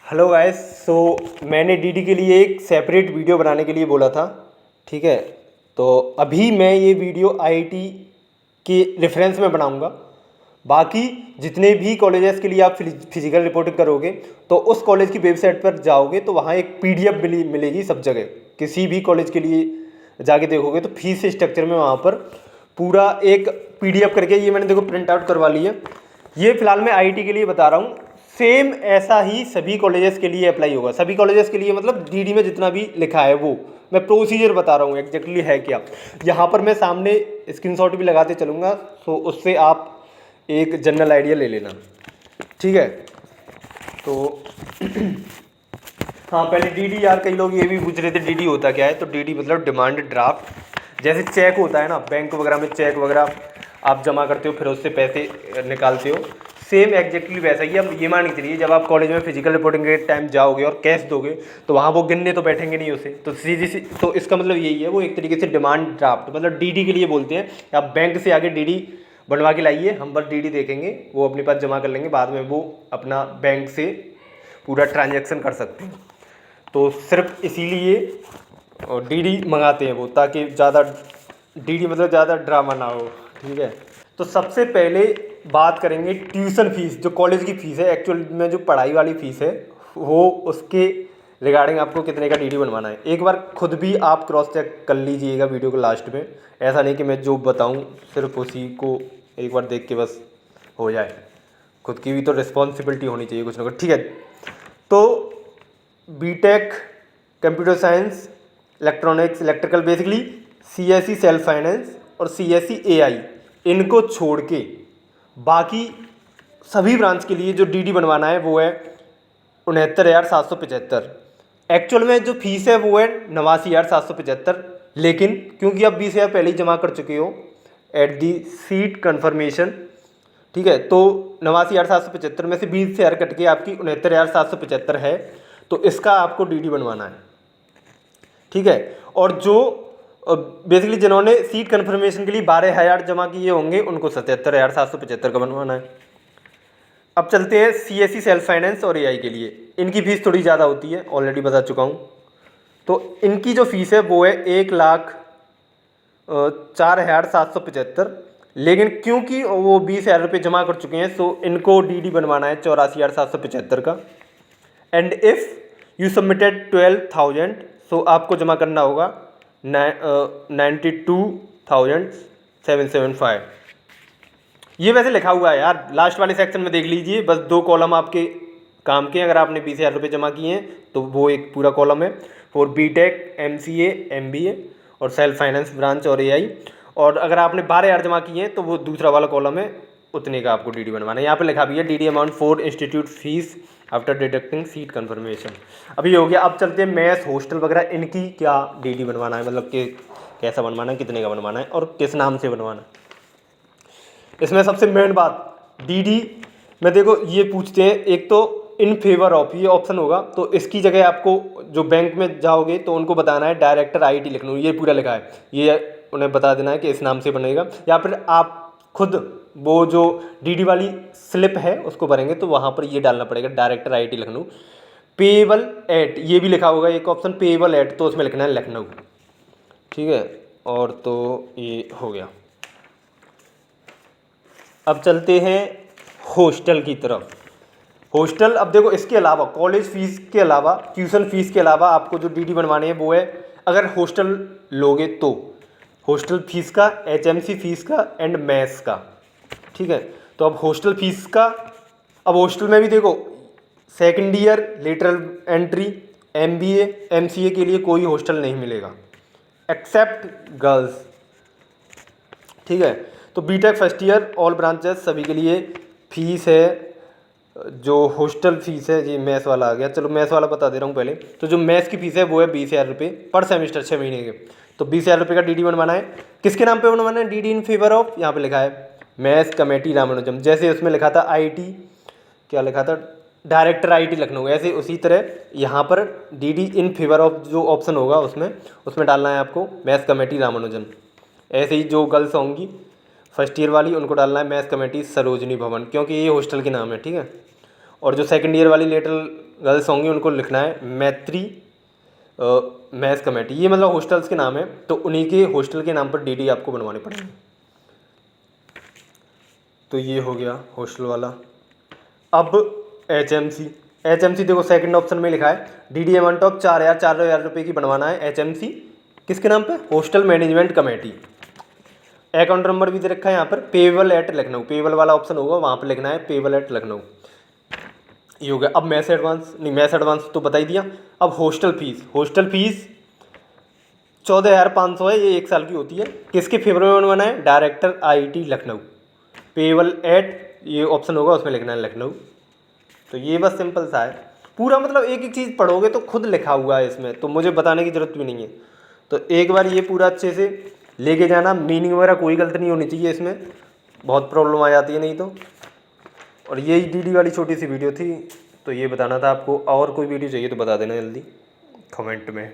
Hello guys. सो मैंने DD के लिए एक सेपरेट वीडियो बनाने के लिए बोला था, ठीक है। तो अभी मैं ये वीडियो आईआईटी के रेफरेंस में बनाऊंगा। बाकी जितने भी कॉलेजेस के लिए आप फिजिकल रिपोर्टिंग करोगे तो उस कॉलेज की वेबसाइट पर जाओगे तो वहाँ एक पीडीएफ मिलेगी सब जगह। किसी भी कॉलेज के लिए जाके देखोगे तो फीस स्ट्रक्चर में वहाँ पर पूरा एक पीडीएफ करके, ये मैंने देखो प्रिंट आउट करवा ली है। ये फिलहाल मैं आईआईटी के लिए बता रहा हूँ। सेम ऐसा ही सभी कॉलेजेस के लिए अप्लाई होगा। सभी कॉलेजेस के लिए मतलब डीडी में जितना भी लिखा है वो मैं प्रोसीजर बता रहा हूँ एग्जैक्टली है क्या। यहाँ पर मैं सामने स्क्रीनशॉट भी लगाते चलूँगा, तो उससे आप एक जनरल आइडिया ले लेना, ठीक है। तो हाँ, पहले डीडी यार कई लोग ये भी पूछ रहे थे डीडी होता क्या है। तो डीडी मतलब डिमांड ड्राफ्ट। जैसे चेक होता है ना, बैंक वगैरह में चेक वगैरह आप जमा करते हो फिर उससे पैसे निकालते हो, सेम एग्जैक्टली वैसा ही। अब ये मान के चलिए जब आप कॉलेज में फिजिकल रिपोर्टिंग के टाइम जाओगे और कैश दोगे तो वहाँ वो गिनने तो बैठेंगे नहीं उसे, तो सीधी सी तो इसका मतलब यही है, वो एक तरीके से डिमांड ड्राफ्ट मतलब डीडी के लिए बोलते हैं। आप बैंक से आगे डीडी बनवा के लाइए, हम बस डीडी देखेंगे, वो अपने पास जमा कर लेंगे, बाद में वो अपना बैंक से पूरा ट्रांजैक्शन कर सकते हैं। तो सिर्फ इसीलिए डीडी मंगाते हैं वो, ताकि ज़्यादा डीडी मतलब ज़्यादा ड्रामा ना हो, ठीक है। तो सबसे पहले बात करेंगे ट्यूशन फीस, जो कॉलेज की फ़ीस है एक्चुअल में, जो पढ़ाई वाली फ़ीस है वो, उसके रिगार्डिंग आपको कितने का डीडी बनवाना है। एक बार खुद भी आप क्रॉस चेक कर लीजिएगा वीडियो के लास्ट में। ऐसा नहीं कि मैं जो बताऊं सिर्फ उसी को एक बार देख के बस हो जाए, खुद की भी तो रिस्पॉन्सिबिलिटी होनी चाहिए कुछ ना कुछ, ठीक है। तो BTech computer science electronics electrical basically CSC self finance और सीएससी एआई, इनको छोड़ के बाकी सभी ब्रांच के लिए जो डीडी बनवाना है वो है 69,775। एक्चुअल में जो फीस है वो है 89,775, लेकिन क्योंकि आप 20,000 पहले ही जमा कर चुके हो एट दी सीट कन्फर्मेशन, ठीक है, तो 89,775 में से 20,000 कट के आपकी 69,775 है। तो इसका आपको डीडी बनवाना है, ठीक है। और जो बेसिकली जिन्होंने सीट कन्फर्मेशन के लिए 12,000 जमा किए होंगे उनको 77,775 का बनवाना है। अब चलते हैं सीएससी सेल्फ फाइनेंस और एआई के लिए। इनकी फ़ीस थोड़ी ज़्यादा होती है, ऑलरेडी बता चुका हूँ। तो इनकी जो फ़ीस है वो है 1,04,775, लेकिन क्योंकि वो 20,000 रुपये जमा कर चुके हैं तो इनको डीडी बनवाना है 84,775 का। एंड इफ़ यू सबमिटेड 12,000 सो आपको जमा करना होगा 92,775। ये वैसे लिखा हुआ है यार, लास्ट वाले सेक्शन में देख लीजिए, बस 2 कॉलम आपके काम के। अगर आपने 20,000 रुपये जमा किए हैं तो वो एक पूरा कॉलम है फॉर बीटेक एमसीए एमबीए और सेल्फ फाइनेंस ब्रांच और एआई। और अगर आपने 12,000 जमा किए हैं तो वो दूसरा वाला कॉलम है, उतने का आपको डीडी बनवाना है। यहाँ पे लिखा भी है DD amount for institute fees after deducting seat confirmation. अभी हो गया। अब चलते हैं मेस हॉस्टल वगैरह, इनकी क्या डीडी बनवाना है, मतलब कि कैसा बनवाना है, कितने का बनवाना है और किस नाम से बनवाना है। इसमें सबसे मेन बात डीडी में देखो ये पूछते हैं, एक तो इन फेवर ऑफ ये ऑप्शन होगा, तो इसकी जगह आपको जो बैंक में जाओगे तो उनको बताना है डायरेक्टर आईआईटी लखनऊ, ये पूरा लिखा है, ये उन्हें बता देना है कि इस नाम से बनेगा। या फिर आप खुद वो जो डीडी वाली स्लिप है उसको भरेंगे तो वहाँ पर ये डालना पड़ेगा director IIT Lucknow. Payable eight ये भी लिखा होगा एक ऑप्शन, पेएबल एट, तो उसमें लिखना है लखनऊ, ठीक है। और तो ये हो गया। अब चलते हैं हॉस्टल की तरफ। हॉस्टल, अब देखो इसके अलावा कॉलेज फीस के अलावा ट्यूशन फीस के अलावा आपको जो डीडी बनवानी है वो है, अगर हॉस्टल लोगे तो हॉस्टल फीस का, एचएमसी फीस का एंड मेस का, ठीक है। तो अब हॉस्टल फीस का, अब हॉस्टल में भी देखो second year lateral entry MBA MCA के लिए कोई हॉस्टल नहीं मिलेगा एक्सेप्ट गर्ल्स, ठीक है। तो BTech first year all branches सभी के लिए फीस है, जो हॉस्टल फीस है, ये मैथ्स वाला आ गया, चलो मैथ्स वाला बता दे रहा हूँ पहले। तो जो मैथ्स की फीस है वो है 20,000 रुपये पर सेमिस्टर 6 महीने के। तो 20,000 रुपये का डीडी बनवाना है। किसके नाम पे बनवाना है? डीडी इन फेवर ऑफ, यहाँ पे लिखा है मैथ्स कमेटी रामानुजम, जैसे उसमें लिखा था आईआईटी, क्या लिखा था, डायरेक्टर आईआईटी लखनऊ, ऐसे उसी तरह यहाँ पर डीडी इन फेवर ऑफ जो ऑप्शन होगा उसमें डालना है आपको मैथ्स कमेटी रामानुजन। ऐसे ही जो गर्ल्स होंगी फर्स्ट ईयर वाली उनको डालना है मैथ्स कमेटी सरोजनी भवन, क्योंकि ये हॉस्टल के नाम है, ठीक है। और जो सेकंड ईयर वाली लेटरल गर्ल्स होंगी उनको लिखना है मैत्री मेस कमेटी। ये मतलब हॉस्टल्स के नाम है, तो उन्हीं के हॉस्टल के नाम पर डीडी आपको बनवाने पड़ेंगे। तो ये हो गया हॉस्टल वाला। अब एचएमसी, एचएमसी देखो सेकंड ऑप्शन में लिखा है डीडी अमाउंट ऑफ 4,000 रुपये की बनवाना है एचएमसी, किसके नाम पे? Hostel management committee. Account number भी दे रखा है यहाँ पर, पेबल एट लखनऊ, पेबल वाला ऑप्शन होगा वहाँ पर लिखना है पेबल एट लखनऊ। ये हो गया। अब मैस एडवांस, नहीं मैस एडवांस तो बता ही दिया। अब हॉस्टल फीस, हॉस्टल फीस 14,500 है, ये 1 साल की होती है। किसके फेवर में बनवाना है? Director IIT Lucknow. Payable eight ये ऑप्शन होगा उसमें लिखना है लखनऊ। तो ये बस सिंपल सा है पूरा, मतलब एक एक चीज़ पढ़ोगे तो खुद लिखा हुआ है इसमें, तो मुझे बताने की ज़रूरत भी नहीं है। तो एक बार ये पूरा अच्छे से लेके जाना, मीनिंग वगैरह कोई गलत नहीं होनी चाहिए इसमें, बहुत प्रॉब्लम आ जाती है नहीं तो। और यही डीडी वाली छोटी सी वीडियो थी, तो ये बताना था आपको। और कोई वीडियो चाहिए तो बता देना जल्दी कमेंट में।